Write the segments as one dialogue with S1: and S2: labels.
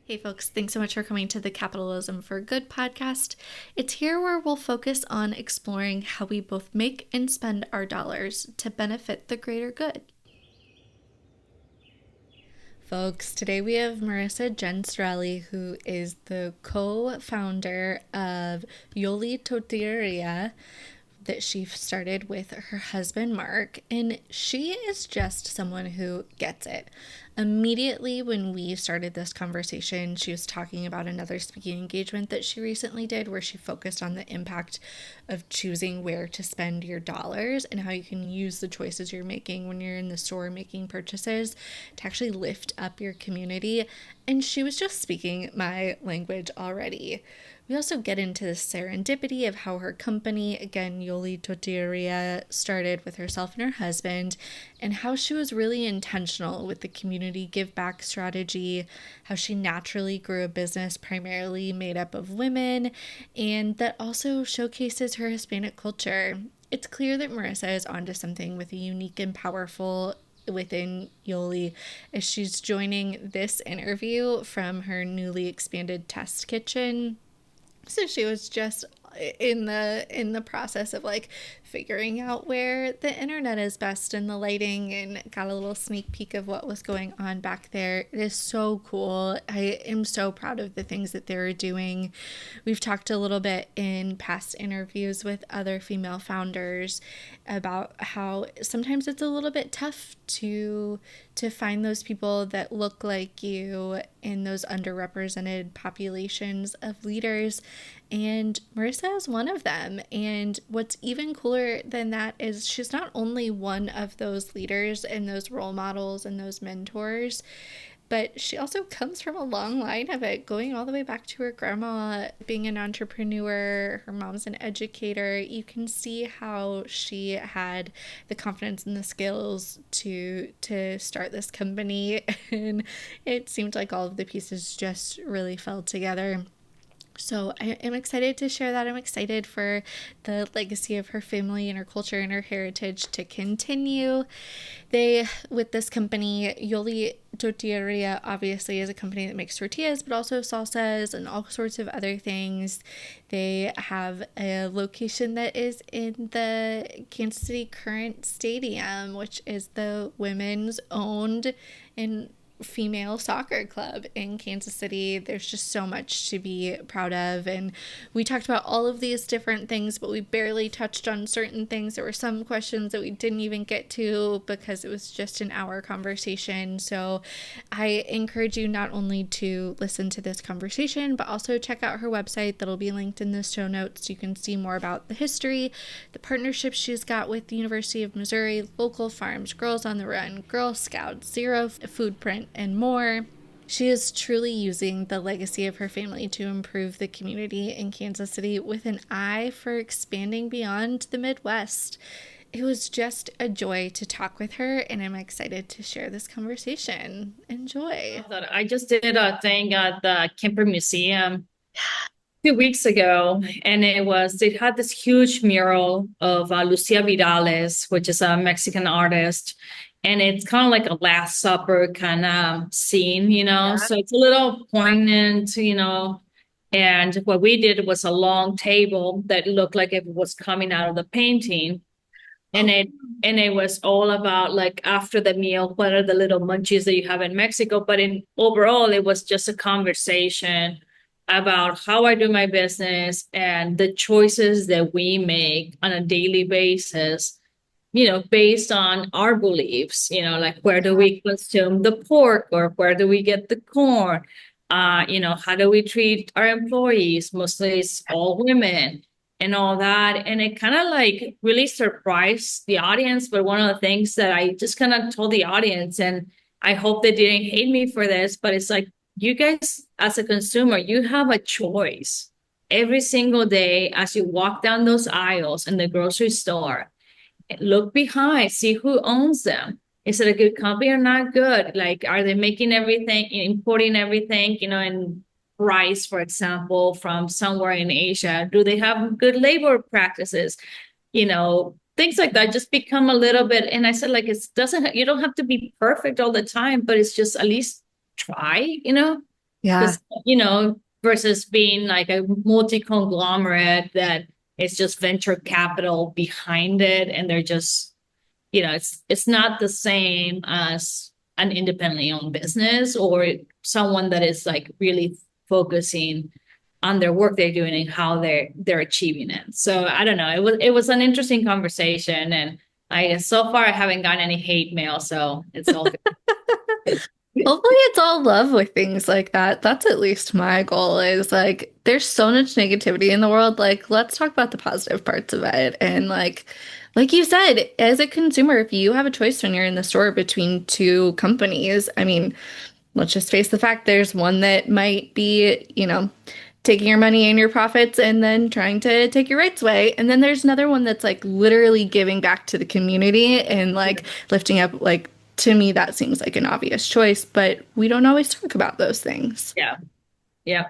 S1: Hey folks, thanks so much for coming to the Capitalism for Good podcast. It's here where we'll focus on exploring how we both make and spend our dollars to benefit the greater good. Folks, today we have Marissa Gencarelli, who is the co-founder of Yoli Tortilleria, that she started with her husband Mark, and she is just someone who gets it. Immediately when we started this conversation, she was talking about another speaking engagement that she recently did where she focused on the impact of choosing where to spend your dollars and how you can use the choices you're making when you're in the store making purchases to actually lift up your community. And she was just speaking my language already. We also get into the serendipity of how her company, again, Yoli Tortilleria, started with herself and her husband, and how she was really intentional with the community give back strategy, how she naturally grew a business primarily made up of women, and that also showcases her Hispanic culture. It's clear that Marissa is onto something with a unique and powerful within Yoli as she's joining this interview from her newly expanded test kitchen. So she was just in the process of like figuring out where the internet is best and the lighting, and got a little sneak peek of what was going on back there. It is so cool. I am so proud of the things that they're doing. We've talked a little bit in past interviews with other female founders about how sometimes it's a little bit tough to find those people that look like you in those underrepresented populations of leaders, and Marissa is one of them. And what's even cooler than that is she's not only one of those leaders and those role models and those mentors, but she also comes from a long line of it, going all the way back to her grandma being an entrepreneur. Her mom's an educator. You can see how she had the confidence and the skills to start this company, and it seemed like all of the pieces just really fell together. So I am excited to share that. I'm excited for the legacy of her family and her culture and her heritage to continue. With this company, Yoli Tortilleria obviously is a company that makes tortillas, but also salsas and all sorts of other things. They have a location that is in the Kansas City Current Stadium, which is the women's owned and female soccer club in Kansas City. There's just so much to be proud of, and we talked about all of these different things, but we barely touched on certain things. There were some questions that we didn't even get to because it was just an hour conversation. So I encourage you not only to listen to this conversation, but also check out her website that'll be linked in the show notes. You can see more about the history, the partnerships she's got with the University of Missouri, local farms, Girls on the Run, Girl Scouts, Zero Footprint, and more. She is truly using the legacy of her family to improve the community in Kansas City with an eye for expanding beyond the Midwest. It was just a joy to talk with her, and I'm excited to share this conversation. Enjoy.
S2: I just did a thing at the Kemper Museum 2 weeks ago, and it had this huge mural of Lucia Vidales, which is a Mexican artist, and it's kind of like a Last Supper kind of scene,
S1: Yeah.
S2: So it's a little poignant, And what we did was a long table that looked like it was coming out of the painting, and it was all about like after the meal, what are the little munchies that you have in Mexico? But in overall, it was just a conversation about how I do my business and the choices that we make on a daily basis, based on our beliefs, like where do we consume the pork or where do we get the corn? How do we treat our employees? Mostly it's all women and all that. And it kind of like really surprised the audience. But one of the things that I just kind of told the audience, and I hope they didn't hate me for this, but it's like, you guys, as a consumer, you have a choice every single day as you walk down those aisles in the grocery store. Look behind, see who owns them. Is it a good company or not good? Like, are they making everything, importing everything, in rice, for example, from somewhere in Asia? Do they have good labor practices? Things like that just become a little bit. And I said, like, you don't have to be perfect all the time, but it's just at least try.
S1: Yeah.
S2: Because, you know, versus being like a multi-conglomerate that is just venture capital behind it, and they're just, you know, it's not the same as an independently owned business or someone that is like really focusing on their work they're doing and how they're achieving it. So I don't know. It was an interesting conversation, and I guess so far I haven't gotten any hate mail, so it's all good.
S1: Hopefully it's all love with things like that. That's at least my goal is like there's so much negativity in the world. Like let's talk about the positive parts of it. And like you said, as a consumer, if you have a choice when you're in the store between two companies, I mean, let's just face the fact there's one that might be, taking your money and your profits and then trying to take your rights away. And then there's another one that's like literally giving back to the community and like lifting up, like, to me, that seems like an obvious choice, but we don't always talk about those things.
S2: Yeah. Yeah.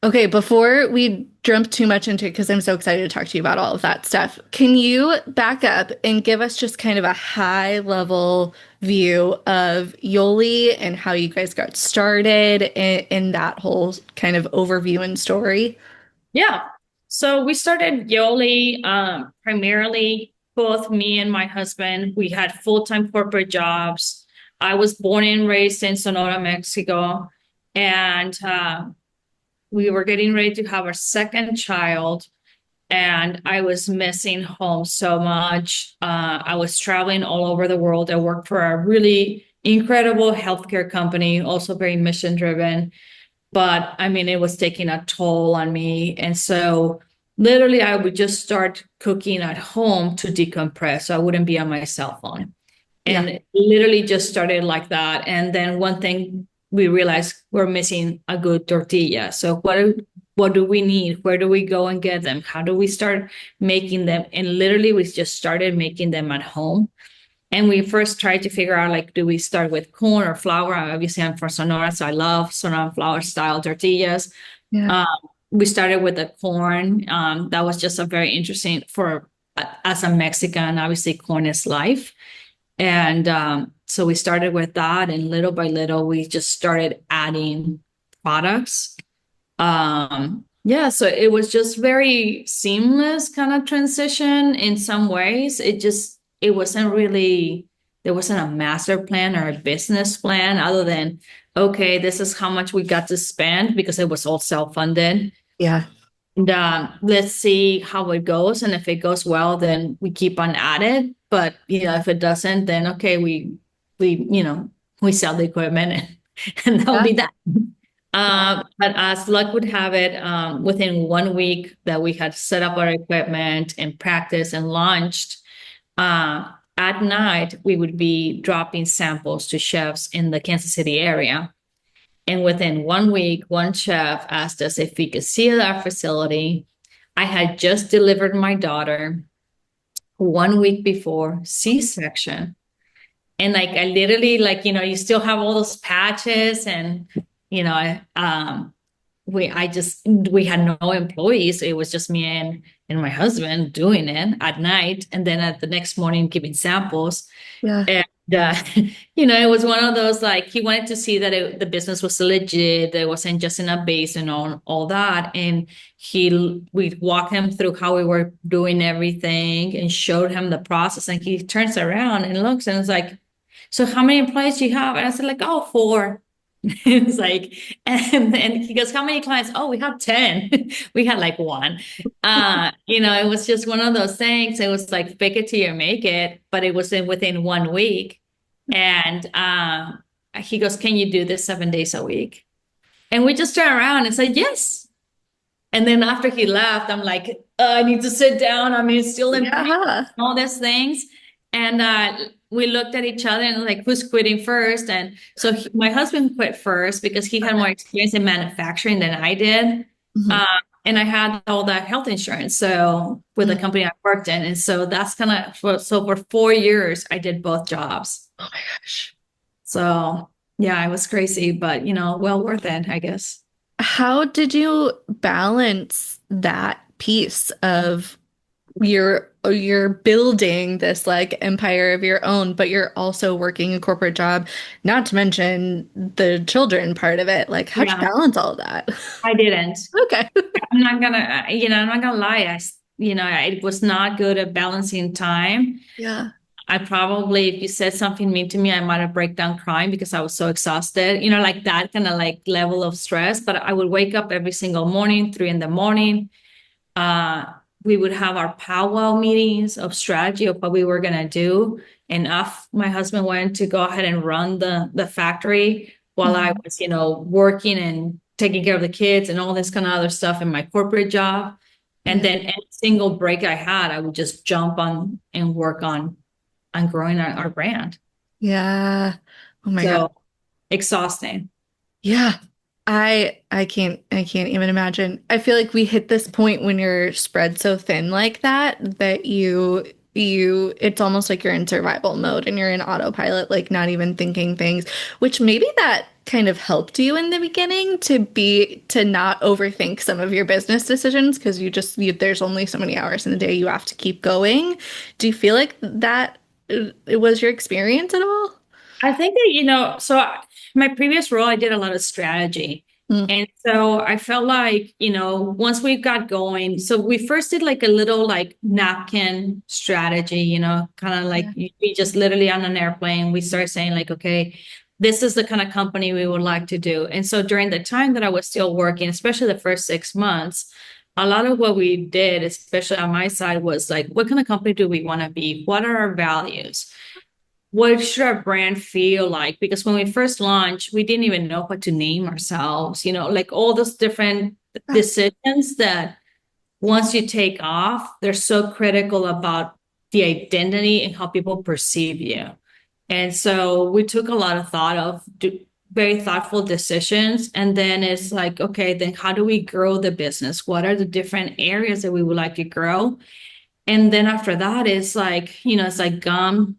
S1: Okay, before we jump too much into it, because I'm so excited to talk to you about all of that stuff, can you back up and give us just kind of a high level view of Yoli and how you guys got started in that whole kind of overview and story?
S2: Yeah. So we started Yoli primarily, both me and my husband. We had full-time corporate jobs. I was born and raised in Sonora, Mexico, and we were getting ready to have our second child. And I was missing home so much. I was traveling all over the world. I worked for a really incredible healthcare company, also very mission driven. But I mean, it was taking a toll on me. And so literally, I would just start cooking at home to decompress. So I wouldn't be on my cell phone.
S1: Yeah.
S2: And it literally just started like that. And then one thing we realized we're missing a good tortilla. So what do we need? Where do we go and get them? How do we start making them? And literally we just started making them at home. And we first tried to figure out, like, do we start with corn or flour? Obviously, I'm from Sonora, so I love Sonora flour style tortillas.
S1: Yeah.
S2: Um, we started with the corn. That was just a very interesting for as a Mexican. Obviously, corn is life, and so we started with that, and little by little, we just started adding products. Yeah, so it was just very seamless kind of transition in some ways. It wasn't really, there wasn't a master plan or a business plan other than, okay, this is how much we got to spend because it was all self-funded.
S1: Yeah.
S2: And let's see how it goes. And if it goes well, then we keep on at it. But if it doesn't, then okay, we sell the equipment and that'll
S1: Yeah.
S2: be that. But as luck would have it, within 1 week that we had set up our equipment and practiced and launched, at night we would be dropping samples to chefs in the Kansas City area. And within 1 week, one chef asked us if we could see our facility. I had just delivered my daughter 1 week before C-section. And like I literally, like, you still have all those patches and we had no employees. It was just me and my husband doing it at night, and then at the next morning giving samples.
S1: Yeah.
S2: And it was one of those, like, he wanted to see that the business was legit. It wasn't just in a base and all that. And we'd walk him through how we were doing everything and showed him the process. And he turns around and looks and is like, "So how many employees do you have?" And I said, like, "Oh, 4." It's like, and then he goes, "How many clients?" "Oh, we have 10." We had like one. It was just one of those things. It was like fake it till you make it, but it was within 1 week. And he goes, "Can you do this 7 days a week?" And we just turned around and said, "Yes." And then after he left, I'm like, I need to sit down. I mean, it's still in pain,
S1: Yeah.
S2: all these things. And we looked at each other and like, who's quitting first? And so my husband quit first because he had more experience in manufacturing than I did.
S1: Mhm.
S2: Uh, and I had all that health insurance. So with the
S1: Mhm.
S2: company I worked in. And so that's kind of, so for 4 years, I did both jobs.
S1: Oh my gosh.
S2: So yeah, it was crazy, but well worth it, I guess.
S1: How did you balance that piece of you're building this like empire of your own, but you're also working a corporate job, not to mention the children part of it. Like, how'd you
S2: Yeah,
S1: balance all of that?
S2: I didn't.
S1: Okay.
S2: I'm not gonna, I'm not gonna lie. I was not good at balancing time.
S1: Yeah.
S2: I probably, if you said something mean to me, I might have break down crying because I was so exhausted, like that kind of like level of stress. But I would wake up every single morning, 3 in the morning. Uh, we would have our powwow meetings of strategy of what we were gonna do. And off my husband went to go ahead and run the factory while I
S1: Mhm.
S2: was, working and taking care of the kids and all this kind of other stuff in my corporate job. And
S1: Yeah.
S2: then any single break I had, I would just jump on and work on growing our brand.
S1: Yeah. Oh my God.
S2: So exhausting.
S1: Yeah. I can't even imagine. I feel like we hit this point when you're spread so thin like that that it's almost like you're in survival mode and you're in autopilot, like not even thinking things, which maybe that kind of helped you in the beginning to not overthink some of your business decisions because there's only so many hours in the day you have to keep going. Do you feel like that it was your experience at all?
S2: I think that, my previous role, I did a lot of strategy.
S1: Mm,
S2: And so I felt like, once we got going, so we first did like a little like napkin strategy, kind of like
S1: yeah.
S2: we just literally on an airplane, we started saying like, okay, this is the kind of company we would like to do. And so during the time that I was still working, especially the first 6 months, a lot of what we did, especially on my side, was like, what kind of company do we want to be? What are our values? What should our brand feel like? Because when we first launched, we didn't even know what to name ourselves, like all those different decisions that once you take off, they're so critical about the identity and how people perceive you. And so we took a lot of thought of very thoughtful decisions. And then it's like, okay, then how do we grow the business? What are the different areas that we would like to grow? And then after that, it's like gum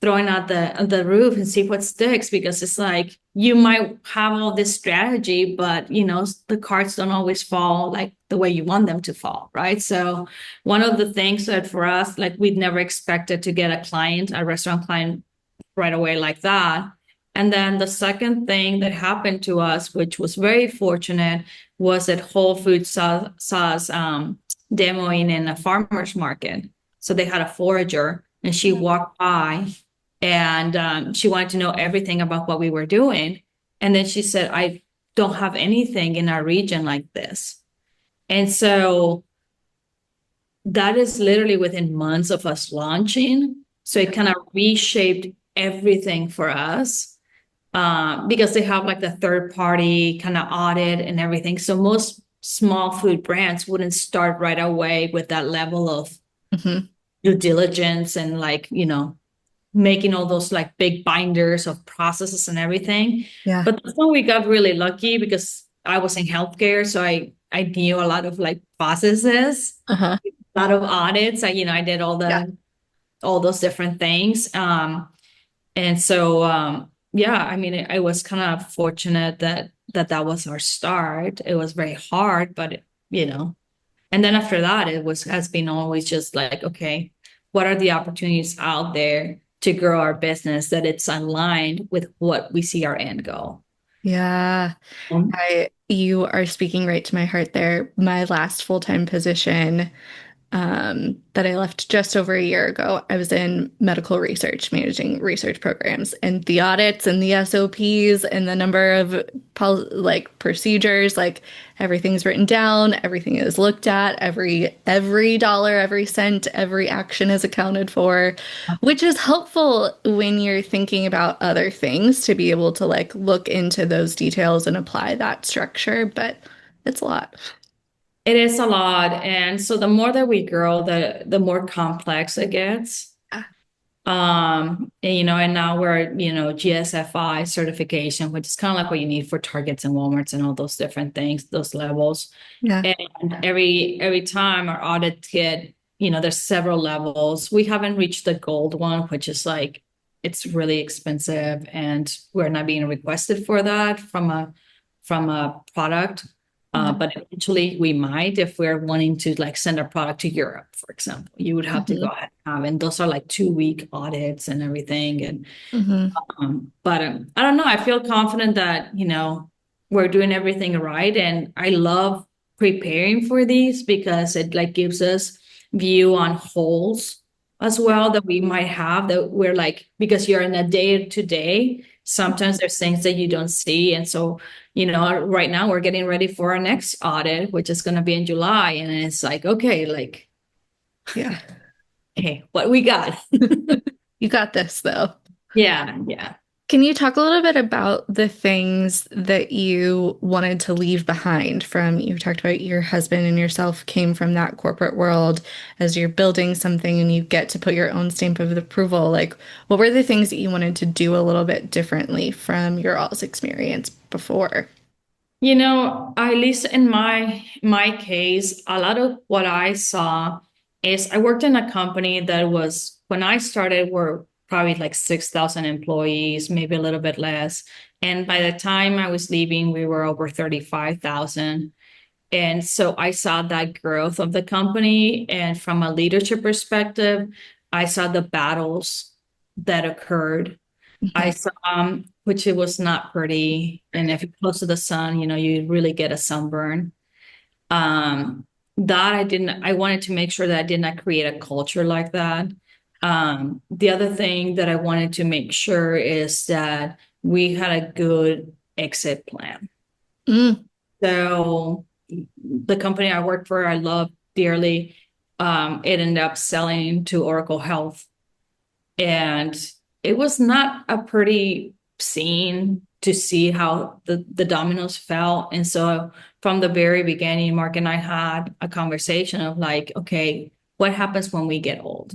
S2: throwing out the roof and see what sticks because it's like you might have all this strategy, but the cards don't always fall like the way you want them to fall, right? So one of the things that for us, like we'd never expected to get a restaurant client right away like that. And then the second thing that happened to us, which was very fortunate, was that Whole Foods saw us demoing in a farmer's market. So they had a forager and she walked by and she wanted to know everything about what we were doing. And then she said, I don't have anything in our region like this. And so that is literally within months of us launching. So it kind of reshaped everything for us because they have like the third party kind of audit and everything. So most small food brands wouldn't start right away with that level of
S1: Mhm.
S2: due diligence and like, making all those like big binders of processes and everything.
S1: Yeah.
S2: But that's when we got really lucky because I was in healthcare, so I knew a lot of like processes,
S1: Uh-huh.
S2: a lot of audits. I did
S1: Yeah.
S2: all those different things. And so yeah, I mean, I was kind of fortunate that was our start. It was very hard, but and then after that, has been always just like, okay, what are the opportunities out there to grow our business that it's aligned with what we see our end goal?
S1: Yeah. You are speaking right to my heart there. My last full-time position that I left just over a year ago. I was in medical research, managing research programs, and the audits and the SOPs and the number of like procedures, like everything's written down, everything is looked at, every dollar, every cent, every action is accounted for, which is helpful when you're thinking about other things to be able to like look into those details and apply that structure, but it's a lot.
S2: It is a lot. And so the more that we grow, the more complex it gets. And now we're, GSFI certification, which is kind of like what you need for Targets and Walmarts and all those different things, those levels.
S1: Yeah.
S2: And every time our audit get, there's several levels. We haven't reached the gold one, which is like it's really expensive, and we're not being requested for that from a product. But eventually we might, if we're wanting to like send a product to Europe, for example, you would have to go
S1: Mm-hmm.
S2: ahead and have, and those are like 2 week audits and everything. And
S1: Mm-hmm.
S2: but I don't know. I feel confident that, we're doing everything right. And I love preparing for these because it like gives us view on holes as well that we might have that we're like, because you're in a day to day, sometimes there's things that you don't see. And so, right now we're getting ready for our next audit, which is going to be in July. And it's like, okay, like,
S1: Yeah.
S2: hey, what we got?
S1: You got this, though.
S2: Yeah, yeah.
S1: Can you talk a little bit about the things that you wanted to leave behind from, you talked about your husband and yourself came from that corporate world as you're building something and you get to put your own stamp of approval. Like, what were the things that you wanted to do a little bit differently from your all's experience before?
S2: At least in my case, a lot of what I saw is I worked in a company that was when I started were probably like 6,000 employees, maybe a little bit less. And by the time I was leaving, we were over 35,000. And so I saw that growth of the company. And from a leadership perspective, I saw the battles that occurred. I
S1: Mhm.
S2: saw, which it was not pretty. And if you're close to the sun, you really get a sunburn. Um, that I wanted to make sure that I did not create a culture like that. The other thing that I wanted to make sure is that we had a good exit plan.
S1: Mm,
S2: So the company I worked for, I love dearly. It ended up selling to Oracle Health. And it was not a pretty scene to see how the dominoes fell. And so from the very beginning, Mark and I had a conversation of like, okay, what happens when we get old?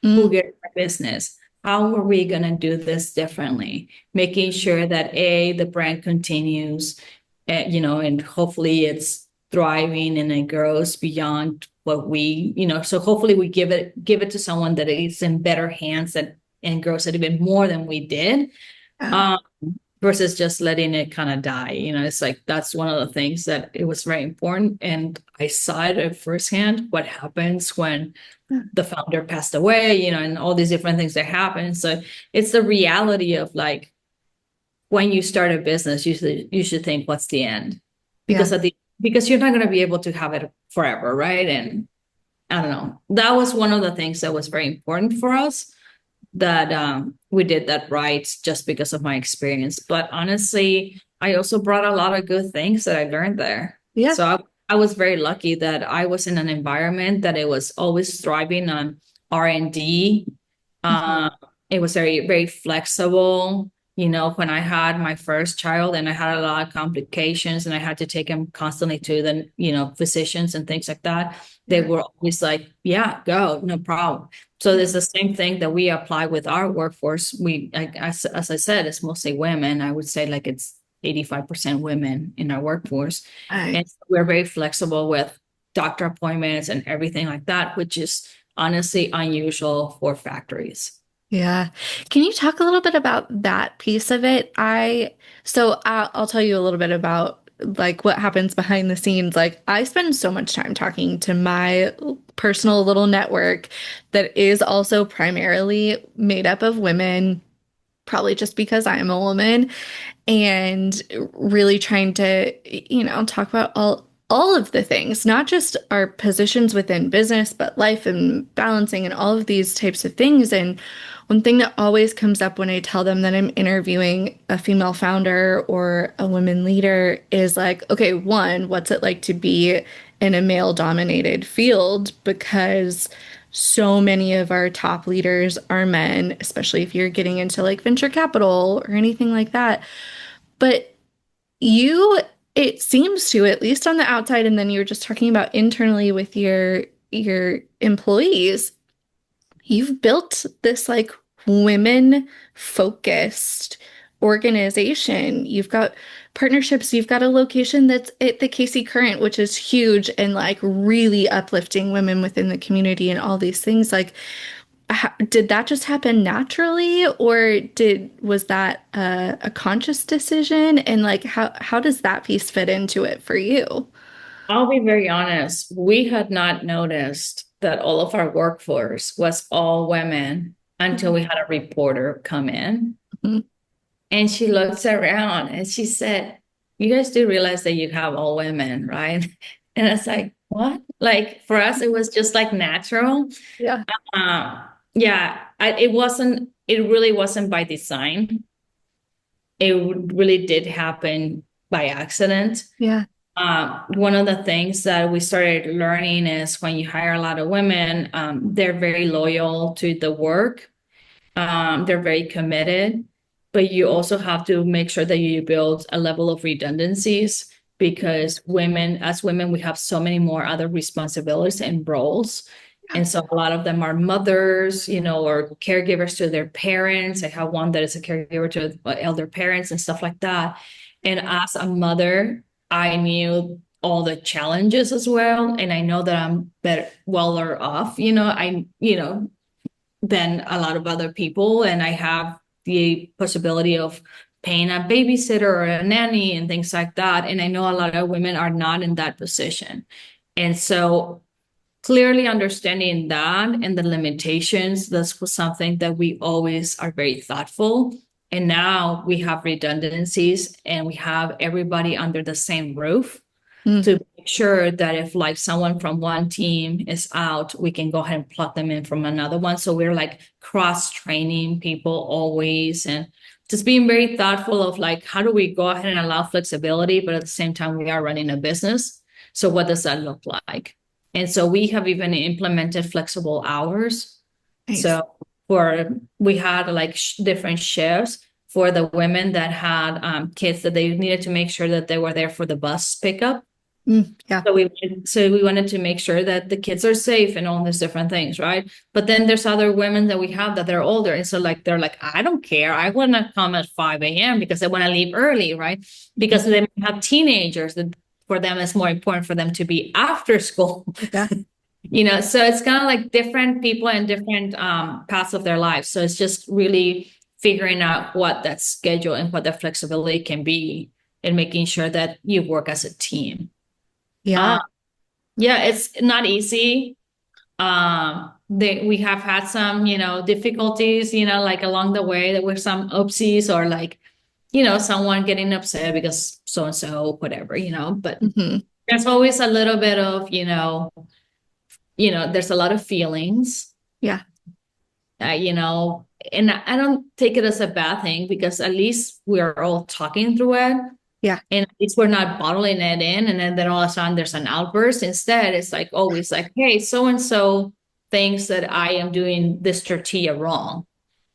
S2: Who
S1: mm,
S2: gets our business? How are we going to do this differently? Making sure that the brand continues, and hopefully it's thriving and it grows beyond what so hopefully we give it to someone that is in better hands and grows it even more than we did.
S1: yeah,
S2: Um, Versus just letting it kind of die. It's like that's one of the things that it was very important. And I saw it at firsthand what happens when the founder passed away, and all these different things that happen. So it's the reality of like when you start a business, you should think what's the end?
S1: yeah,
S2: Because you're not going to be able to have it forever, right? And I don't know. That was one of the things that was very important for us that we did that right just because of my experience. But honestly, I also brought a lot of good things that I learned there.
S1: yeah.
S2: So I was very lucky that I was in an environment that it was always thriving on R&D.
S1: Mhm.
S2: Uh, it was very, very flexible. When I had my first child and I had a lot of complications and I had to take him constantly to the, physicians and things like that, they
S1: Yeah.
S2: were always like, yeah, go, no problem. So there's the same thing that we apply with our workforce. We, like, as I said, it's mostly women. I would say like it's 85% women in our workforce. And
S1: Nice.
S2: we're very flexible with doctor appointments and everything like that, which is honestly unusual for factories.
S1: Yeah. Can you talk a little bit about that piece of it? I'll tell you a little bit about like what happens behind the scenes. Like I spend so much time talking to my personal little network that is also primarily made up of women, probably just because I am a woman, and really trying to, talk about all of the things, not just our positions within business, but life and balancing and all of these types of things. And one thing that always comes up when I tell them that I'm interviewing a female founder or a women leader is like, okay, one, what's it like to be in a male dominated field? Because so many of our top leaders are men, especially if you're getting into like venture capital or anything like that. But you, it seems to, at least on the outside, and then you were just talking about internally with your employees, you've built this like women focused organization. You've got partnerships, you've got a location that's at the Casey Current, which is huge and like really uplifting women within the community and all these things. Like, did that just happen naturally, or was that a conscious decision? And like, how does that piece fit into it for you?
S2: I'll be very honest. We had not noticed that all of our workforce was all women until we had a reporter come in.
S1: Mhm.
S2: And she looks around and she said, "You guys do realize that you have all women, right?" And it's like, what? Like for us, it was just like natural.
S1: Yeah.
S2: Yeah, it really wasn't by design. It really did happen by accident.
S1: Yeah.
S2: One of the things that we started learning is when you hire a lot of women, they're very loyal to the work. They're very committed, but you also have to make sure that you build a level of redundancies because as women, we have so many more other responsibilities and roles. And so a lot of them are mothers, or caregivers to their parents. I have one that is a caregiver to elder parents and stuff like that. And as a mother, I knew all the challenges as well. And I know that I'm weller off, than a lot of other people. And I have the possibility of paying a babysitter or a nanny and things like that. And I know a lot of women are not in that position. And so clearly understanding that and the limitations, this was something that we always are very thoughtful. And now we have redundancies and we have everybody under the same roof
S1: Mm.
S2: to make sure that if like someone from one team is out, we can go ahead and plug them in from another one. So we're like cross training people always and just being very thoughtful of like, how do we go ahead and allow flexibility, but at the same time, we are running a business. So what does that look like? And so we have even implemented flexible hours.
S1: Nice.
S2: So we had like different shifts for the women that had kids that they needed to make sure that they were there for the bus pickup.
S1: Yeah.
S2: So we wanted to make sure that the kids are safe and all these different things, right? But then there's other women that we have that they're older. And so like they're like, I don't care. I want to come at 5 a.m. because I want to leave early, right? Because they have teenagers that for them it's more important for them to be after school.
S1: Yeah.
S2: So it's kind of like different people and different paths of their lives. So it's just really figuring out what that schedule and what the flexibility can be and making sure that you work as a team.
S1: Yeah.
S2: Uh, yeah, it's not easy. We have had some, difficulties, like along the way. There were some oopsies or like, someone getting upset because so and so, whatever, but
S1: Hmm.
S2: there's always a little bit of, there's a lot of feelings,
S1: Yeah.
S2: and I don't take it as a bad thing because at least we're all talking through it.
S1: Yeah.
S2: And at least we're not bottling it in. And then all of a sudden there's an outburst. Instead, it's like always like, hey, so and so thinks that I am doing this tortilla wrong.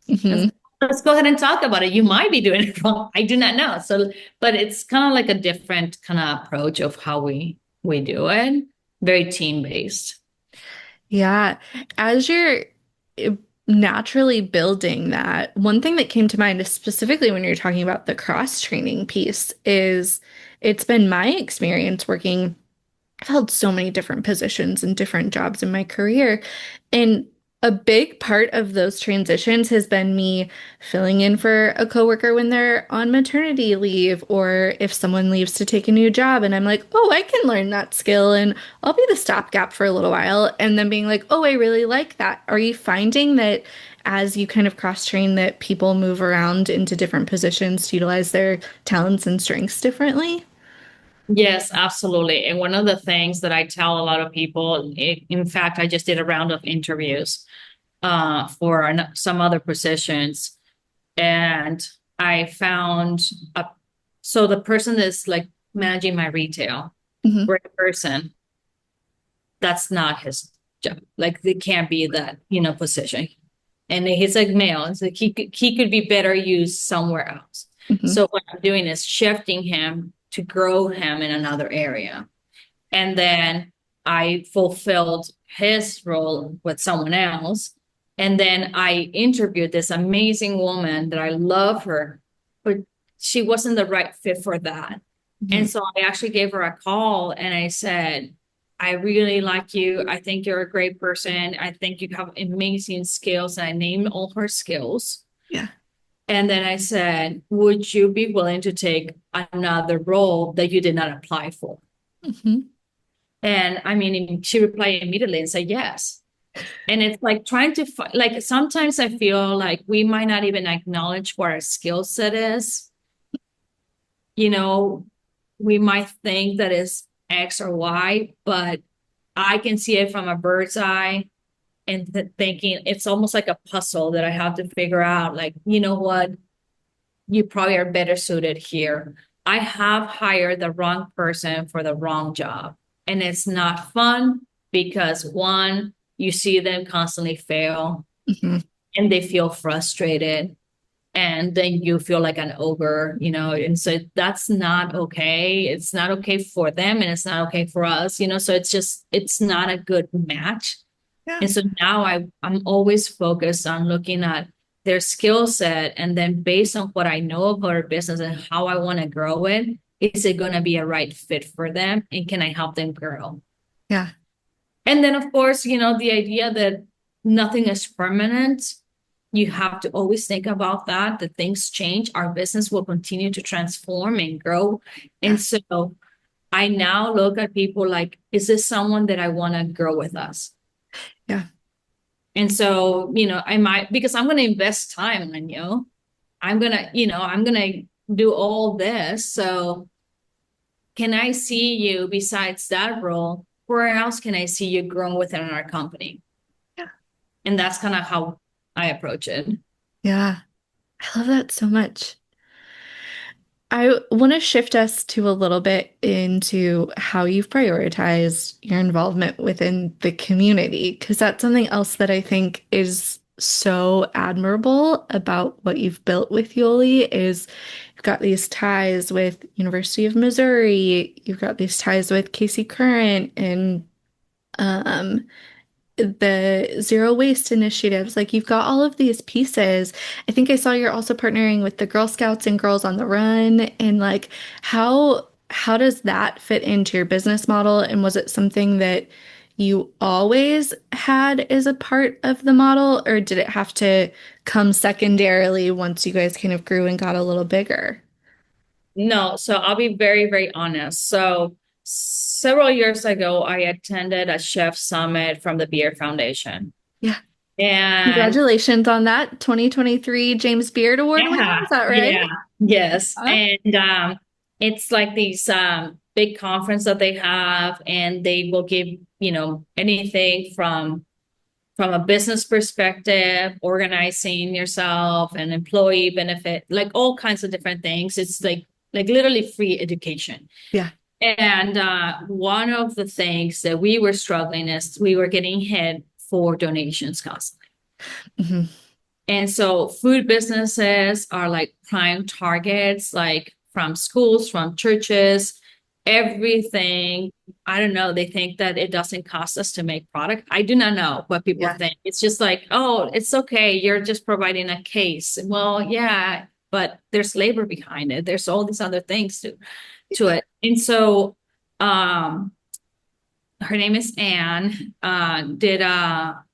S2: And
S1: Hmm.
S2: let's go ahead and talk about it. You might be doing it wrong. I do not know. So, but it's kind of like a different kind of approach of how we do it. Very team based.
S1: Yeah. As you're uh, naturally building that, one thing that came to mind, specifically when you're talking about the cross training piece, is it's been my experience working. I've held so many different positions and different jobs in my career. And a big part of those transitions has been me filling in for a coworker when they're on maternity leave, or if someone leaves to take a new job and I'm like, oh, I can learn that skill and I'll be the stopgap for a little while. And then being like, oh, I really like that. Are you finding that as you kind of cross train that people move around into different positions to utilize their talents and strengths differently?
S2: Yes, absolutely. And one of the things that I tell a lot of people, in fact, I just did a round of interviews for some other positions, and I found so the person that's like managing my retail,
S1: Hmm.
S2: great person, that's not his job. Like they can't be that, position. And he's like male. It's like he could be better used somewhere else.
S1: Hmm.
S2: So what I'm doing is shifting him to grow him in another area. And then I fulfilled his role with someone else. And then I interviewed this amazing woman that I love her, but she wasn't the right fit for that.
S1: Hmm.
S2: And so I actually gave her a call and I said, I really like you. I think you're a great person. I think you have amazing skills. And I named all her skills.
S1: Yeah.
S2: And then I said, would you be willing to take another role that you did not apply for?
S1: Hmm.
S2: And I mean, she replied immediately and said yes. And it's like trying to like sometimes I feel like we might not even acknowledge what our skill set is. You know, we might think that is X or Y, but I can see it from a bird's eye and thinking it's almost like a puzzle that I have to figure out. Like, you know what? You probably are better suited here. I have hired the wrong person for the wrong job. And it's not fun because one, you see them constantly fail
S1: Hmm.
S2: and they feel frustrated. And then you feel like an ogre, and so that's not okay. It's not okay for them and it's not okay for us, so it's not a good match.
S1: Yeah.
S2: And so now I'm always focused on looking at their skill set. And then based on what I know about our business and how I want to grow it, is it going to be a right fit for them? And can I help them grow?
S1: Yeah.
S2: And then, of course, the idea that nothing is permanent, you have to always think about that things change. Our business will continue to transform and grow.
S1: Yeah.
S2: And so I now look at people like, is this someone that I want to grow with us?
S1: Yeah.
S2: And so, I might, because I'm going to invest time on you. I'm going to do all this. So can I see you besides that role? Where else can I see you growing within our company?
S1: Yeah.
S2: And that's kind of how I approach it.
S1: Yeah. I love that so much. I want to shift us to a little bit into how you've prioritized your involvement within the community, because that's something else that I think is so admirable about what you've built with Yoli is you've got these ties with University of Missouri, you've got these ties with Casey Current and um, the zero waste initiatives. Like you've got all of these pieces. I think I saw you're also partnering with the Girl Scouts and Girls on the Run. And like how does that fit into your business model? And was it something that you always had as a part of the model, or did it have to come secondarily once you guys kind of grew and got a little bigger?
S2: No, so I'll be very, very honest. So several years ago, I attended a chef summit from the Beer Foundation.
S1: Yeah.
S2: And
S1: Congratulations on that 2023 James Beard Award winner.
S2: yeah,
S1: Is that right?
S2: yeah, yes.
S1: Huh?
S2: And it's like these big conference that they have, and they will give, anything from a business perspective, organizing yourself and employee benefit, like all kinds of different things. It's like literally free education.
S1: Yeah.
S2: And one of the things that we were struggling is we were getting hit for donations constantly.
S1: Hmm.
S2: And so food businesses are like prime targets, like from schools, from churches, everything. I don't know. They think that it doesn't cost us to make product. I do not know what people
S1: Yeah.
S2: think. It's just like, oh, it's okay. You're just providing a case. Well, yeah, but there's labor behind it. There's all these other things to it. And so her name is Anne, did a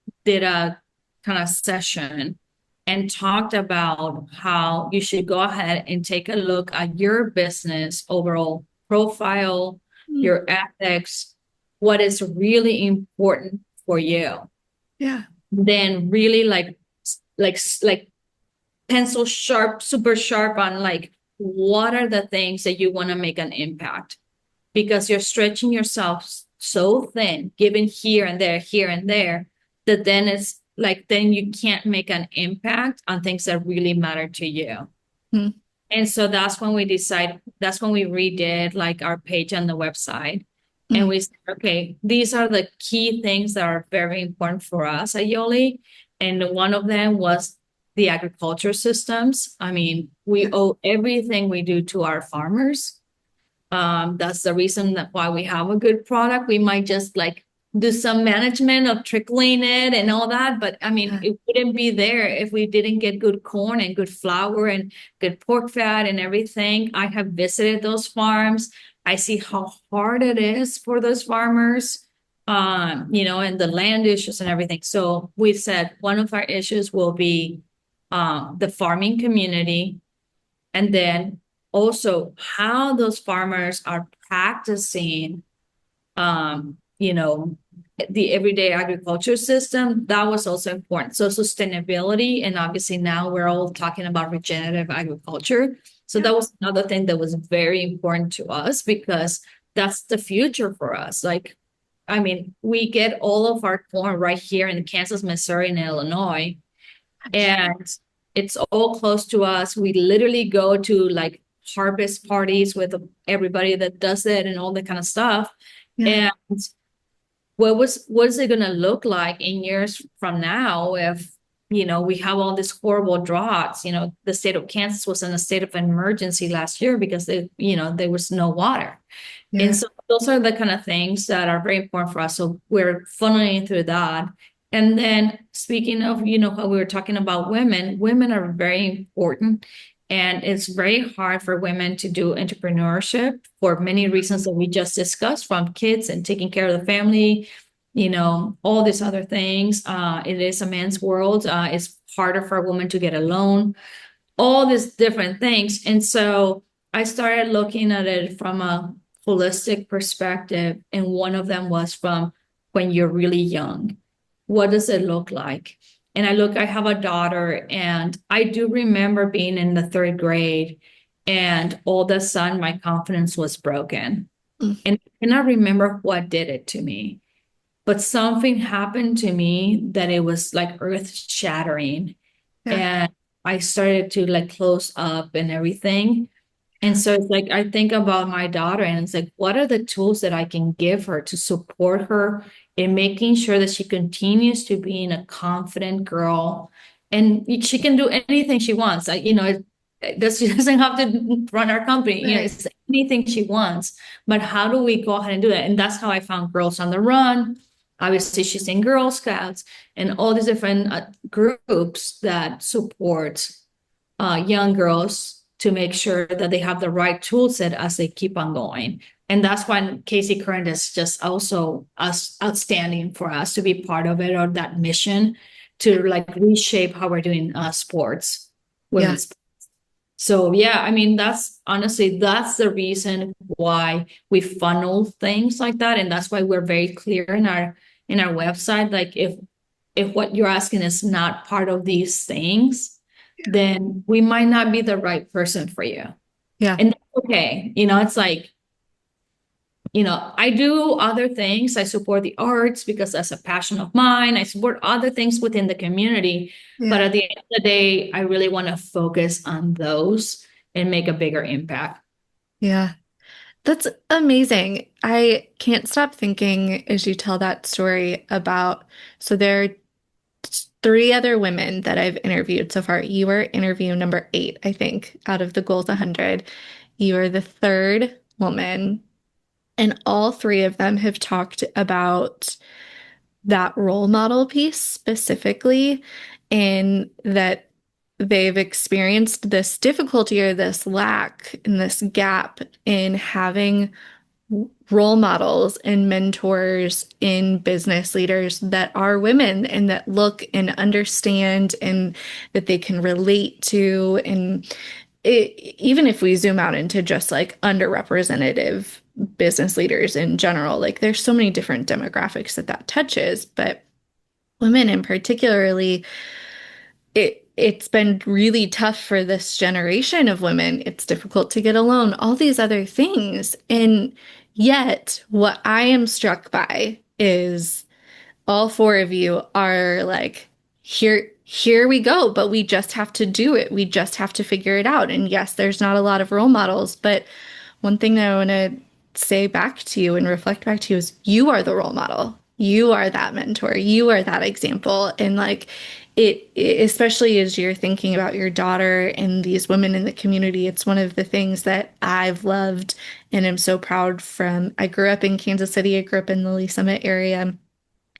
S2: kind of session and talked about how you should go ahead and take a look at your business overall profile,
S1: Mm.
S2: your ethics, what is really important for you.
S1: Yeah.
S2: Then really like pencil sharp, super sharp on like what are the things that you want to make an impact, because you're stretching yourself so thin, giving here and there, that then it's like, then you can't make an impact on things that really matter to you.
S1: Mm.
S2: And so that's when we redid like our page on the website. And
S1: Mm.
S2: we said, okay, these are the key things that are very important for us at Yoli. And one of them was the agriculture systems. I mean, we owe everything we do to our farmers. That's the reason that why we have a good product. We might just like do some management of trickling it and all that. But I mean,
S1: Yeah.
S2: it wouldn't be there if we didn't get good corn and good flour and good pork fat and everything. I have visited those farms. I see how hard it is for those farmers. and the land issues and everything. So we said one of our issues will be the farming community, and then also how those farmers are practicing, um, you know, the everyday agriculture system. That was also important. So sustainability, and obviously now we're all talking about regenerative agriculture. So
S1: Yeah.
S2: that was another thing that was very important to us because that's the future for us. Like, I mean, we get all of our corn right here in Kansas, Missouri, and Illinois, and it's all close to us. We literally go to like harvest parties with everybody that does it and all that kind of stuff.
S1: Yeah.
S2: And what is it going to look like in years from now if we have all these horrible droughts? The state of Kansas was in a state of emergency last year because there was no water. And
S1: Yeah.
S2: so those are the kind of things that are very important for us. So we're funneling through that. And then speaking of, how we were talking about women are very important. And it's very hard for women to do entrepreneurship for many reasons that we just discussed, from kids and taking care of the family, all these other things. It is a man's world. It's harder for a woman to get a loan, all these different things. And so I started looking at it from a holistic perspective. And one of them was from when you're really young. What does it look like? And I have a daughter, and I do remember being in the third grade, and all of a sudden my confidence was broken.
S1: Mm.
S2: And I cannot remember what did it to me, but something happened to me that it was like earth shattering.
S1: Yeah.
S2: And I started to like close up and everything. And so it's like I think about my daughter, and it's like, what are the tools that I can give her to support her in making sure that she continues to be a confident girl, and she can do anything she wants. She doesn't have to run our company.
S1: Right.
S2: It's anything she wants. But how do we go ahead and do that? And that's how I found Girls on the Run. Obviously, she's in Girl Scouts and all these different groups that support young girls to make sure that they have the right tool set as they keep on going. And that's why Casey Current is just also outstanding for us to be part of it, or that mission to like reshape how we're doing sports,
S1: Yeah.
S2: women's sports. So yeah, I mean, that's the reason why we funnel things like that. And that's why we're very clear in our website. Like if what you're asking is not part of these things, then we might not be the right person for you.
S1: Yeah.
S2: And that's okay. It's like, I do other things. I support the arts because that's a passion of mine. I support other things within the community. But
S1: Yeah.
S2: at the end of the day, I really want to focus on those and make a bigger impact.
S1: Yeah. That's amazing. I can't stop thinking as you tell that story about, so there are three other women that I've interviewed so far. You were interview number 8, I think, out of the goals 100. You are the third woman, and all three of them have talked about that role model piece specifically, in that they've experienced this difficulty or this lack and this gap in having role models and mentors in business leaders that are women and that look and understand and that they can relate to. And even if we zoom out into just like underrepresented business leaders in general, like there's so many different demographics that touches, but women in particularly, it's been really tough for this generation of women. It's difficult to get a loan, all these other things. And yet, what I am struck by is all four of you are like, here we go, but we just have to do it. We just have to figure it out. And yes, there's not a lot of role models, but one thing that I want to say back to you and reflect back to you is you are the role model. You are that mentor. You are that example. And like especially as you're thinking about your daughter and these women in the community, it's one of the things that I've loved and am so proud from. I grew up in Kansas City. I grew up in the Lee Summit area.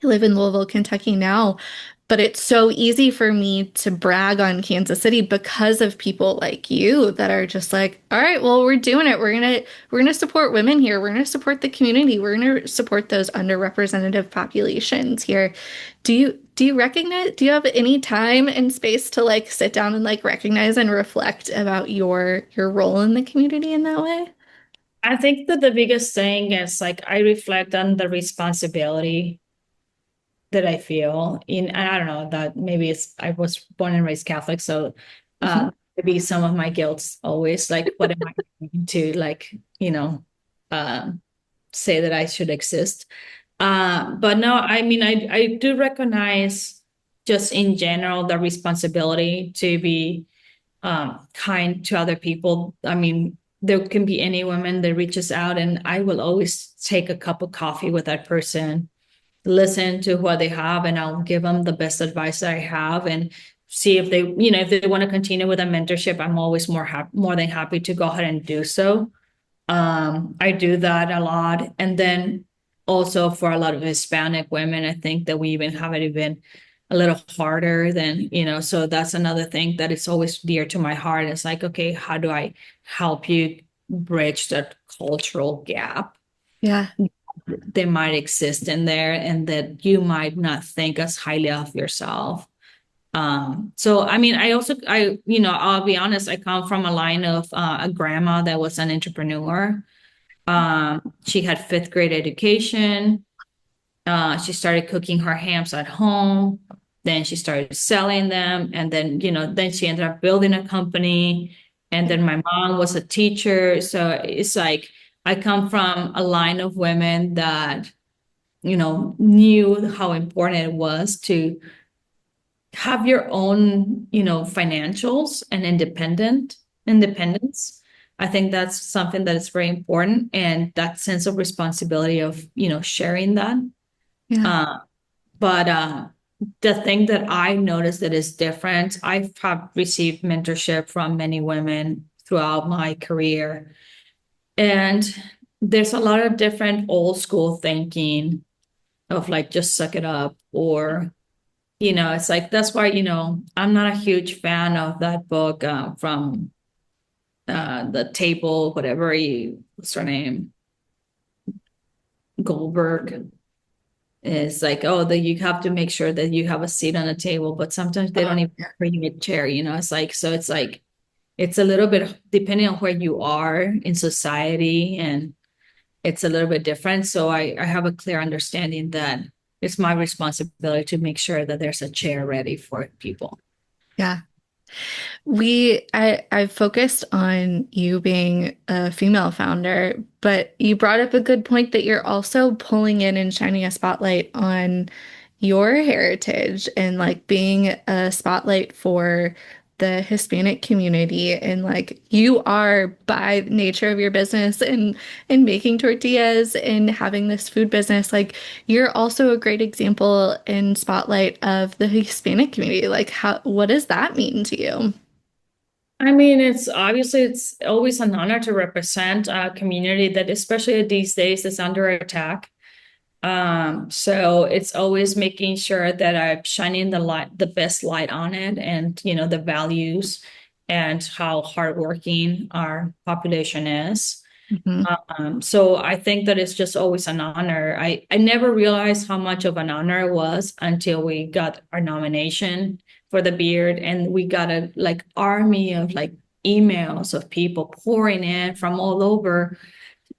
S1: I live in Louisville, Kentucky now, But it's so easy for me to brag on Kansas City because of people like you that are just like, all right, well, we're doing it. We're gonna support women here. We're gonna support the community. We're gonna support those underrepresented populations here. Do you recognize, do you have any time and space to like sit down and like recognize and reflect about your role in the community in that way?
S2: I think that the biggest thing is like I reflect on the responsibility that I feel in, and I don't know that maybe it's, I was born and raised Catholic, so
S1: Mhm.
S2: maybe some of my guilt's always like, what am I doing to like, uh, say that I should exist? But no, I mean, I do recognize just in general the responsibility to be kind to other people. I mean, there can be any woman that reaches out, and I will always take a cup of coffee with that person, listen to what they have, and I'll give them the best advice that I have, and see if they, if they want to continue with a mentorship. I'm always more than happy to go ahead and do so. I do that a lot. And then also for a lot of Hispanic women, I think that we even have it even a little harder than, so that's another thing that is always dear to my heart. It's like, okay, how do I help you bridge that cultural gap
S1: Yeah.
S2: that might exist in there and that you might not think as highly of yourself? So I mean, I'll be honest, I come from a line of a grandma that was an entrepreneur. She had fifth grade education. She started cooking her hams at home. Then she started selling them. And then, then she ended up building a company. And then my mom was a teacher. So it's like I come from a line of women that, knew how important it was to have your own, financials and independence. I think that's something that is very important, and that sense of responsibility of, sharing that.
S1: Yeah.
S2: Uh, but the thing that I noticed that is different, I have received mentorship from many women throughout my career, and there's a lot of different old school thinking of like just suck it up, or it's like that's why, I'm not a huge fan of that book from the table, what's her name? Goldberg. Is like, oh, that you have to make sure that you have a seat on the table, but sometimes they don't even
S1: Yeah.
S2: bring you a chair, it's like, so it's like, it's a little bit depending on where you are in society, and it's a little bit different. So I have a clear understanding that it's my responsibility to make sure that there's a chair ready for people.
S1: Yeah. I focused on you being a female founder, but you brought up a good point that you're also pulling in and shining a spotlight on your heritage and like being a spotlight for the Hispanic community. And like you are, by nature of your business and making tortillas and having this food business, like you're also a great example and spotlight of the Hispanic community. Like what does that mean to you?
S2: I mean, it's always an honor to represent a community that, especially these days, is under attack. So it's always making sure that I'm shining the best light on it, and the values and how hardworking our population is.
S1: Mhm.
S2: So I think that it's just always an honor. I never realized how much of an honor it was until we got our nomination for the beard, and we got a like army of like emails of people pouring in from all over,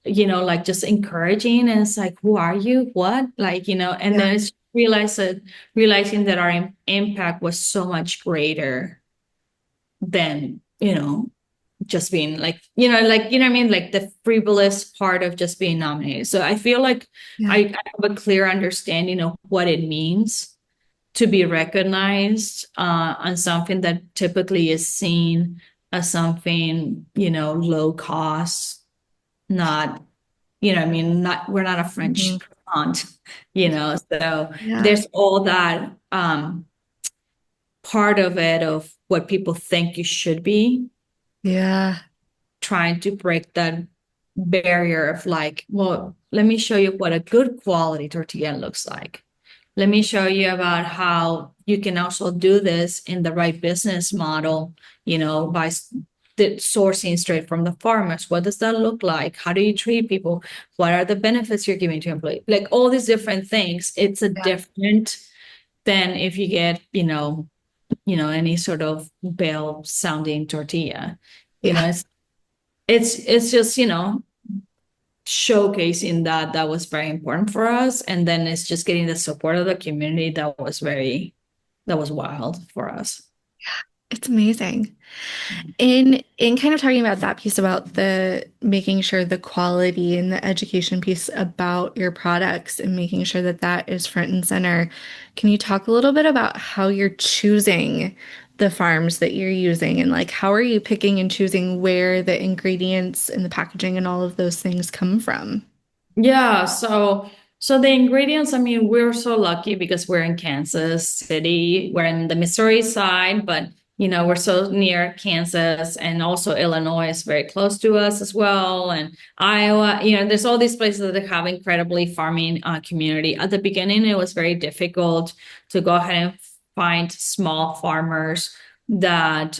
S2: like just encouraging. And it's like, who are you? What? Like, and
S1: Yeah.
S2: then it's realizing that our impact was so much greater than, just being like, what I mean, like the frivolous part of just being nominated. So I feel like
S1: Yeah.
S2: I have a clear understanding of what it means to be recognized on something that typically is seen as something, low cost, not, I mean, not, we're not a French
S1: Mhm.
S2: croissant, so
S1: Yeah.
S2: there's all that part of it of what people think you should be,
S1: Yeah.
S2: trying to break that barrier of like, well, let me show you what a good quality tortilla looks like. let me show you about how you can also do this in the right business model, by the sourcing straight from the farmers. What does that look like? How do you treat people? What are the benefits you're giving to employees? Like all these different things. It's a
S1: Yeah.
S2: different than if you get, any sort of bell sounding tortilla. You
S1: Yeah.
S2: know, it's just, showcasing that was very important for us. And then it's just getting the support of the community that was wild for us.
S1: It's amazing. In kind of talking about that piece about the making sure the quality and the education piece about your products and making sure that that is front and center, can you talk a little bit about how you're choosing the farms that you're using and like how are you picking and choosing where the ingredients and the packaging and all of those things come from?
S2: Yeah, so the ingredients, I mean, we're so lucky because we're in Kansas City. We're in the Missouri side, but we're so near Kansas, and also Illinois is very close to us as well. And Iowa, there's all these places that have incredibly farming community. At the beginning, it was very difficult to go ahead and find small farmers that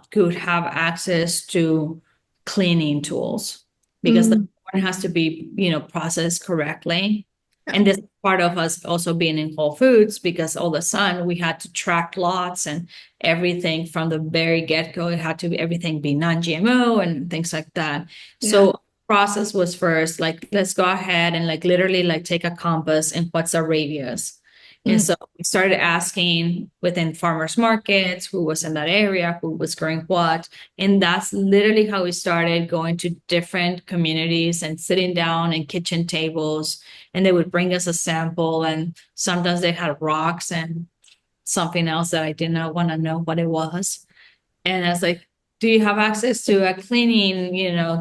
S2: could have access to cleaning tools because the
S1: Mm,
S2: corn has to be, processed correctly.
S1: yeah.
S2: And this part of us also being in Whole Foods, because all of a sudden we had to track lots and everything from the very get-go. It had to be everything be non-GMO and things like that.
S1: Yeah.
S2: So process was first, like, let's go ahead and like literally like take a compass and what's our radius. And
S1: Mm,
S2: so we started asking within farmers markets who was in that area, who was growing what. And that's literally how we started going to different communities and sitting down in kitchen tables. And they would bring us a sample. And sometimes they had rocks and something else that I did not want to know what it was. And I was like, do you have access to a cleaning,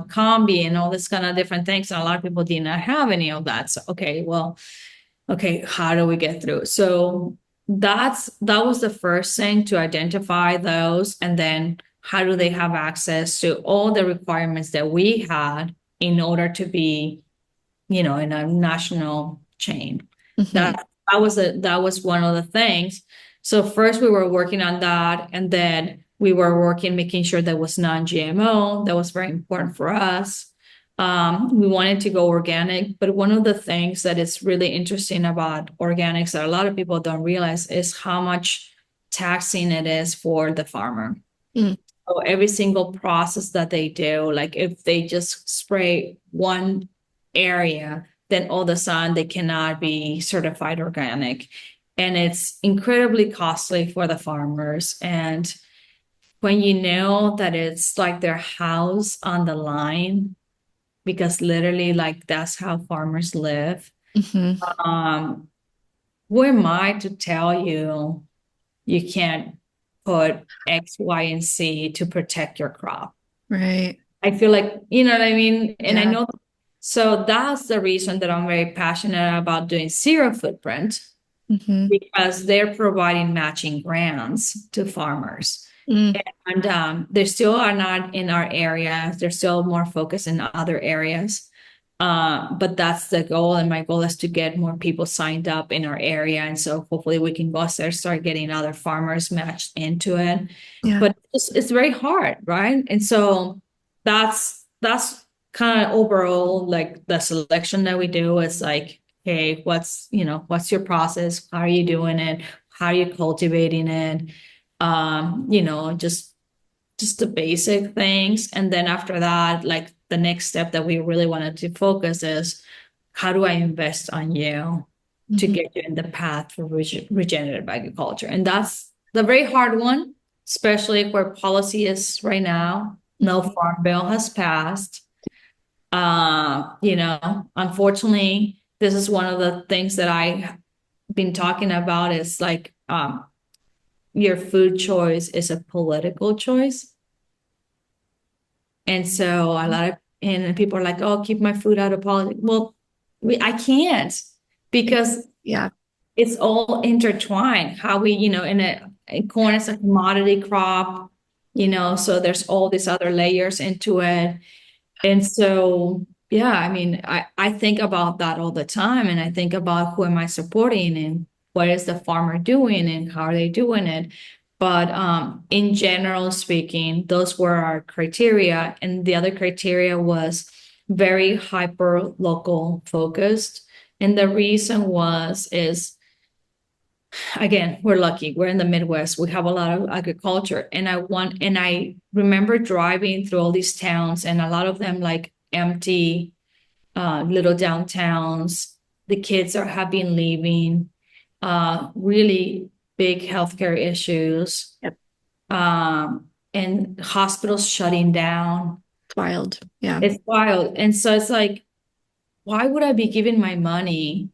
S2: combi and all this kind of different things? And a lot of people did not have any of that. So, okay, well, okay, how do we get through? So that was the first thing, to identify those, and then how do they have access to all the requirements that we had in order to be, in a national chain.
S1: mhm.
S2: That was one of the things. So first we were working on that, and then we were working making sure that was non-GMO. That was very important for us. We wanted to go organic, but one of the things that is really interesting about organics that a lot of people don't realize is how much taxing it is for the farmer.
S1: Mm,
S2: So every single process that they do, like if they just spray one area, then all of a sudden they cannot be certified organic. And it's incredibly costly for the farmers. And when you know that it's like their house on the line, because literally like that's how farmers live.
S1: mhm.
S2: Um, who am I to tell you you can't put X, Y, and Z to protect your crop?
S1: Right.
S2: I feel like, you know what I mean? And I
S1: Yeah.
S2: know, so that's the reason that I'm very passionate about doing zero footprint,
S1: Mhm.
S2: because they're providing matching grants to farmers.
S1: Mm,
S2: And they still are not in our area. They're still more focused in other areas. But that's the goal. And my goal is to get more people signed up in our area. And so hopefully we can go there, start getting other farmers matched into it.
S1: yeah.
S2: But it's very hard, right? And so that's kind of overall like the selection that we do is like, hey, what's your process? How are you doing it? How are you cultivating it? Just the basic things. And then after that, like the next step that we really wanted to focus is, how do I invest on you to
S1: Mhm.
S2: get you in the path for regenerative agriculture? And that's the very hard one, especially where policy is right now. No
S1: Mhm.
S2: farm bill has passed. Unfortunately, this is one of the things that I've been talking about is like, your food choice is a political choice. And so a lot of and people are like, oh, keep my food out of politics. Well, I can't, because
S1: Yeah.
S2: it's all intertwined. How we, corn is a commodity crop, so there's all these other layers into it. And so, yeah, I mean, I think about that all the time, and I think about who am I supporting, and what is the farmer doing and how are they doing it. But in general speaking, those were our criteria. And the other criteria was very hyper local focused. And the reason is again, we're lucky. We're in the Midwest. We have a lot of agriculture. And I remember driving through all these towns and a lot of them like empty little downtowns. The kids have been leaving, really big healthcare issues,
S1: Yep.
S2: and hospitals shutting down.
S1: It's wild. Yeah.
S2: It's wild. And so it's like, why would I be giving my money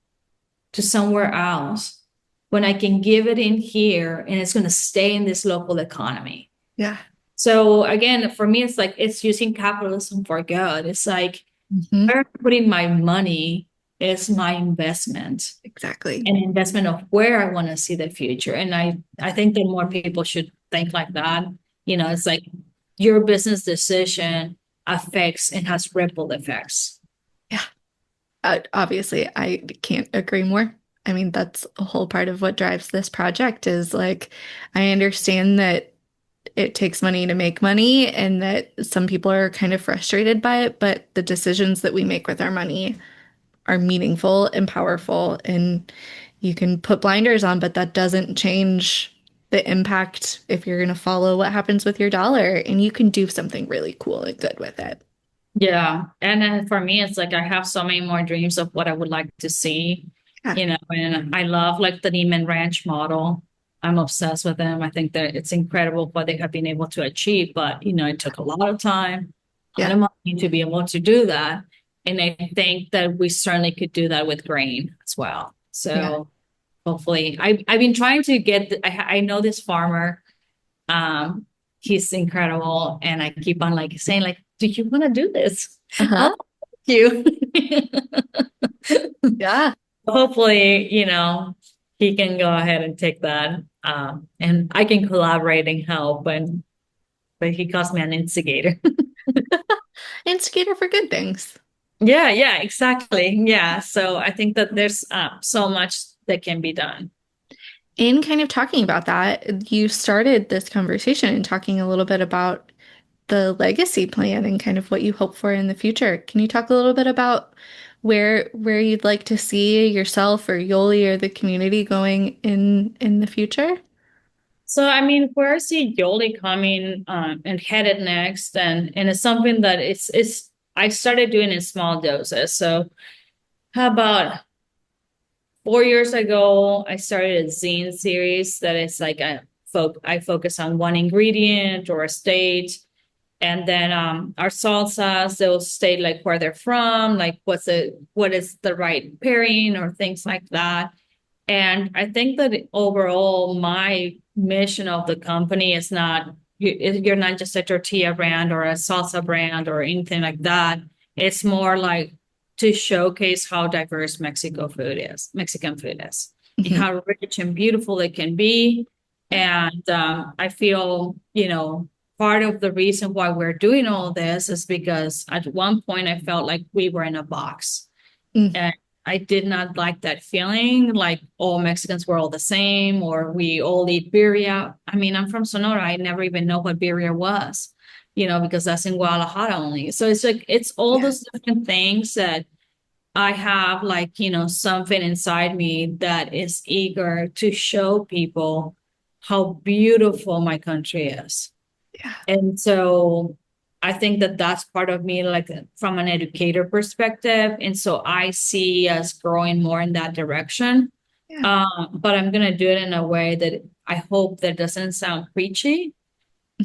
S2: to somewhere else when I can give it in here and it's going to stay in this local economy?
S1: Yeah.
S2: So again, for me, it's like it's using capitalism for good. It's like where I'm putting my money is my investment,
S1: Exactly.
S2: an investment of where I want to see the future. And I think that more people should think like that. It's like your business decision affects and has ripple effects.
S1: Yeah. Obviously, I can't agree more. I mean, that's a whole part of what drives this project is like, I understand that it takes money to make money and that some people are kind of frustrated by it, but the decisions that we make with our money are meaningful and powerful. And you can put blinders on, but that doesn't change the impact if you're going to follow what happens with your dollar. And you can do something really cool and good with it.
S2: Yeah. And then for me, it's like I have so many more dreams of what I would like to see,
S1: Yeah.
S2: And I love like the Neiman Ranch model. I'm obsessed with them. I think that it's incredible what they have been able to achieve, but it took a lot of time, a lot
S1: Yeah.
S2: of money to be able to do that. And I think that we certainly could do that with grain as well.
S1: Yeah.
S2: So hopefully I've been trying to I know this farmer, he's incredible. And I keep on like saying like, do you want to do this?
S1: Uh-huh.
S2: I'll help you.
S1: Yeah.
S2: Hopefully, he can go ahead and take that. And I can collaborate and help, but he calls me an instigator.
S1: Instigator for good things.
S2: Yeah, yeah, exactly. Yeah. So I think that there's so much that can be done.
S1: In kind of talking about that, you started this conversation and talking a little bit about the legacy plan and kind of what you hope for in the future. Can you talk a little bit about where you'd like to see yourself or Yoli or the community going in the future?
S2: So I mean, where I see Yoli coming and headed next, and it's something that it's I started doing in small doses. So how about 4 years ago, I started a zine series that is like I focus on one ingredient or a state. And then our salsas, they'll state like where they're from, like what is the right pairing or things like that. And I think that overall, my mission of the company is not you're not just a tortilla brand or a salsa brand or anything like that. It's more like to showcase how diverse Mexican food is, and
S1: Mhm.
S2: how rich and beautiful it can be. And I feel, part of the reason why we're doing all this is because at one point I felt like we were in a box.
S1: Mm.
S2: And I did not like that feeling like all Mexicans were all the same or we all eat birria. I mean, I'm from Sonora. I never even know what birria was, because that's in Guadalajara only. So it's like, it's all
S1: Yeah.
S2: those different things that I have like, something inside me that is eager to show people how beautiful my country is.
S1: Yeah.
S2: And so I think that that's part of me, like from an educator perspective. And so I see us growing more in that direction.
S1: Yeah.
S2: But I'm going to do it in a way that I hope that doesn't sound preachy.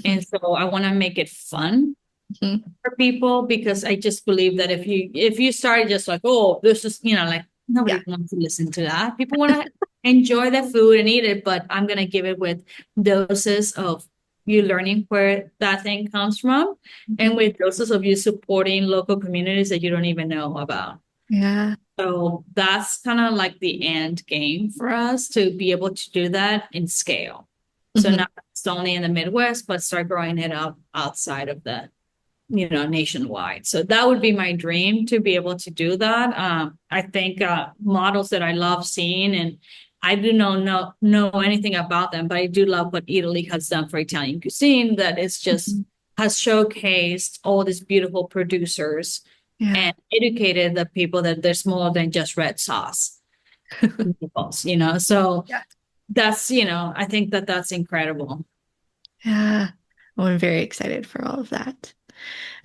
S2: And so I want to make it fun
S1: Mhm.
S2: for people because I just believe that if you start just like, oh, this is, like nobody
S1: Yeah.
S2: wants to listen to that. People want to enjoy the food and eat it, but I'm gonna give it with doses of you learning where that thing comes from and with doses of you supporting local communities that you don't even know about.
S1: Yeah.
S2: So that's kind of like the end game for us to be able to do that in scale. So
S1: Mhm.
S2: not just only in the Midwest, but start growing it up outside of the nationwide. So that would be my dream to be able to do that. I think models that I love seeing and I do not know anything about them, but I do love what Italy has done for Italian cuisine. That is just
S1: Mhm.
S2: has showcased all these beautiful producers
S1: Yeah.
S2: and educated the people that there's more than just red sauce, meatballs, you know. So
S1: Yeah.
S2: that's, you know, I think that that's incredible.
S1: Yeah. Oh, I'm very excited for all of that.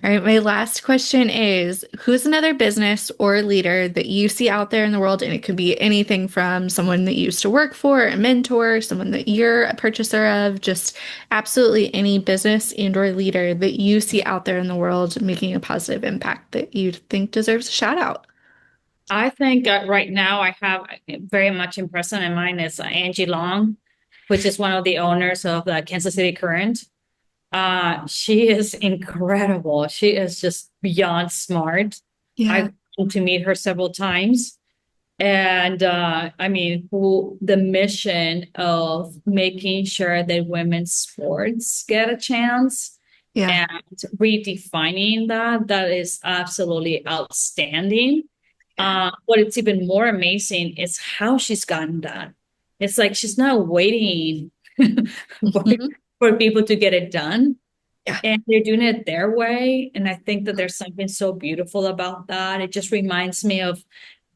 S1: All right, my last question is, who's another business or leader that you see out there in the world? And it could be anything from someone that you used to work for, a mentor, someone that you're a purchaser of, just absolutely any business and or leader that you see out there in the world making a positive impact that you think deserves a shout out.
S2: I think right now I have very much impressed in mind is Angie Long, which is one of the owners of the Kansas City Current. She is incredible. She is just beyond smart.
S1: Yeah,
S2: I've gotten to meet her several times. And I mean, the mission of making sure that women's sports get a chance
S1: yeah,
S2: and redefining that, that is absolutely outstanding.
S1: yeah.
S2: What it's even more amazing is how she's gotten that. It's like she's not waiting for,
S1: Mhm.
S2: for people to get it done,
S1: Yeah,
S2: and they're doing it their way. And I think that there's something so beautiful about that. It just reminds me of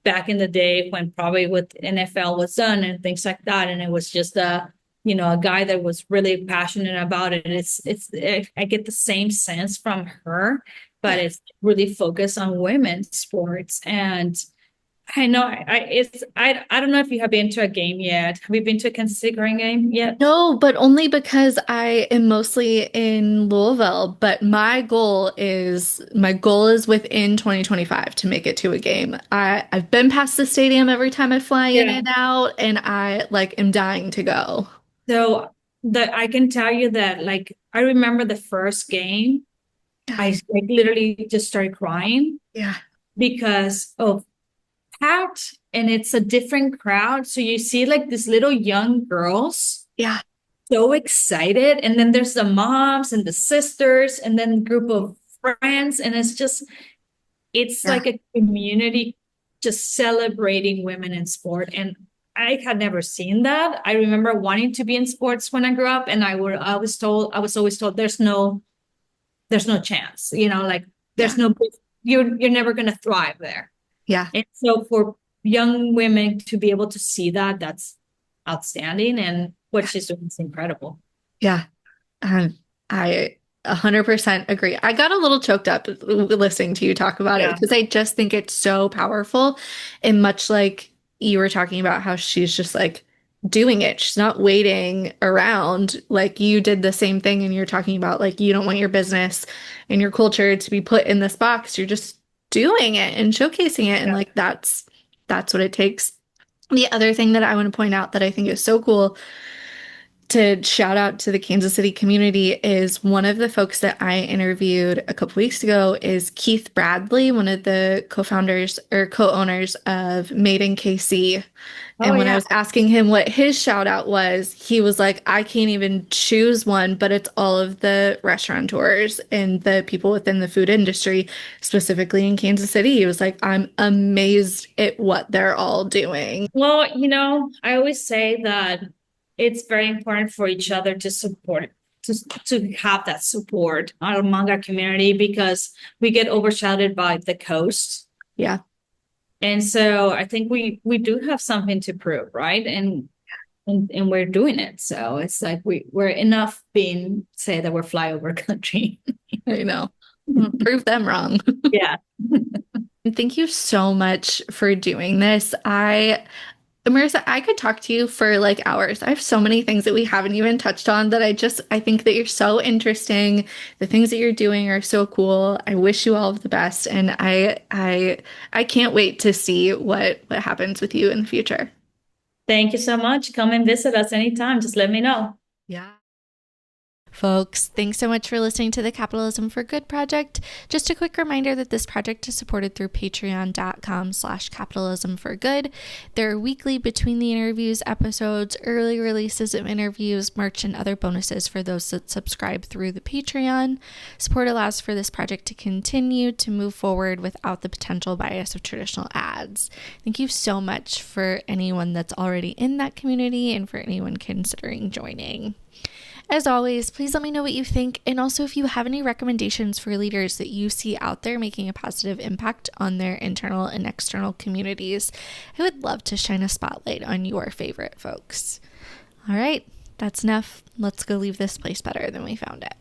S2: back in the day when probably with NFL was done and things like that. And it was just a guy that was really passionate about it. And I get the same sense from her, but
S1: yeah.
S2: it's really focused on women's sports. And I know I don't know if you have been to a game yet. Have you been to a Kansas City Current game yet?
S1: No, but only because I am mostly in Louisville, but my goal is within 2025 to make it to a game. I've been past the stadium every time I fly in
S2: Yeah.
S1: and out, and I like am dying to go.
S2: So that I can tell you that like I remember the first game,
S1: Yeah.
S2: I like, literally just started crying
S1: Yeah.
S2: because of packed and it's a different crowd. So you see like these little young girls
S1: Yeah.
S2: so excited. And then there's the moms and the sisters and then a group of friends. And it's
S1: Yeah.
S2: like a community just celebrating women in sport. And I had never seen that. I remember wanting to be in sports when I grew up, and I was always told there's no chance, like
S1: Yeah.
S2: there's no you're never gonna thrive there.
S1: Yeah.
S2: And so for young women to be able to see that, that's outstanding. And what she's doing is incredible.
S1: Yeah. I 100% agree. I got a little choked up listening to you talk about it
S2: Yeah.
S1: because I just think it's so powerful. And much like you were talking about how she's just like doing it, she's not waiting around. Like you did the same thing, and you're talking about like you don't want your business and your culture to be put in this box. You're just doing it and showcasing it. And
S2: Yeah.
S1: like that's what it takes. The other thing that I want to point out that I think is so cool to shout out to the Kansas City community is one of the folks that I interviewed a couple weeks ago is Keith Bradley, one of the co-founders or co-owners of Made in KC.
S2: Oh
S1: And when I
S2: yeah.
S1: was asking him what his shout out was, he was like, I can't even choose one, but it's all of the restaurateurs and the people within the food industry, specifically in Kansas City. He was like, I'm amazed at what they're all doing.
S2: Well, I always say that it's very important for each other to support, to have that support among our community, because we get overshadowed by the coast.
S1: Yeah,
S2: And so I think we do have something to prove, right? And we're doing it. So it's like we're enough being say that we're flyover country.
S1: I know. Prove them wrong.
S2: Yeah.
S1: Thank you so much for doing this. Marissa, I could talk to you for like hours. I have so many things that we haven't even touched on that I think that you're so interesting. The things that you're doing are so cool. I wish you all of the best, and I can't wait to see what happens with you in the future.
S2: Thank you so much. Come and visit us anytime. Just let me know.
S1: Yeah. Folks, thanks so much for listening to the Capitalism for Good project. Just a quick reminder that this project is supported through patreon.com/capitalism for good. There are weekly between the interviews episodes, early releases of interviews, merch, and other bonuses for those that subscribe through the Patreon. Support allows for this project to continue to move forward without the potential bias of traditional ads. Thank you so much for anyone that's already in that community and for anyone considering joining. As always, please let me know what you think, and also if you have any recommendations for leaders that you see out there making a positive impact on their internal and external communities. I would love to shine a spotlight on your favorite folks. All right, that's enough. Let's go leave this place better than we found it.